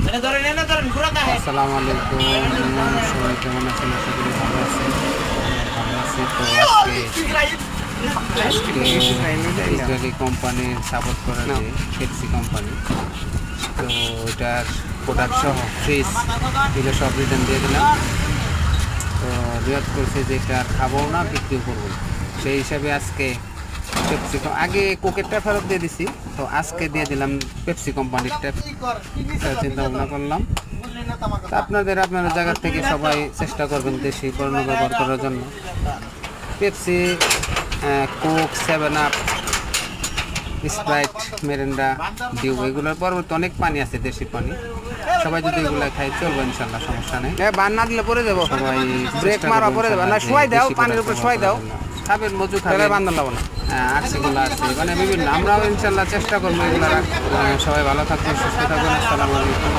আসসালামু আলাইকুম, সবাই কেমন আছেন? আশা করি ভালো আছেন। ভালো আছি। তো আজকে ইসরায়েলি কোম্পানির সাপোর্ট করে পেপসি কোম্পানি, তো ওইটার প্রোডাক্ট সহ ফ্রিজ দিলে সব রিটার্ন দিয়ে দিলাম। তো রিয়াদ করছে যে এটা আর খাবো না, বিক্রিও করবো না। সেই হিসাবে আজকে পেপসি, আগে কোকেরটা ফেরত দিয়ে দিছি, তো আজকে দিয়ে দিলাম পেপসি কোম্পানিরটা। চিন্তা ভাবনা করলাম তা আপনাদের জায়গা থেকে সবাই চেষ্টা করবেন দেশি পণ্য ব্যবহার করার জন্য। Pepsi, Coke, 7 Up, Sprite, Mirinda, Dew, এগুলোর পরবর্তী অনেক পানি আছে, দেশি পানি। সবাই যদি এগুলো খাই চলবে ইনশাল্লাহ, সমস্যা নেই। বান না দিলে পরে দেবো, সবাই ব্রেক মারা পরে দেবো না, শোয়াই দাও, পানির উপর শোয়াই দাও, খাবেন মজু খাবে, বান্ধব লাগবো না। আরসিগুলো আছে, মানে বিভিন্ন, আমরাও ইনশাল্লাহ চেষ্টা করবো এগুলো। সবাই ভালো থাকবেন, সুস্থ থাকবেন। আসসালামু আলাইকুম।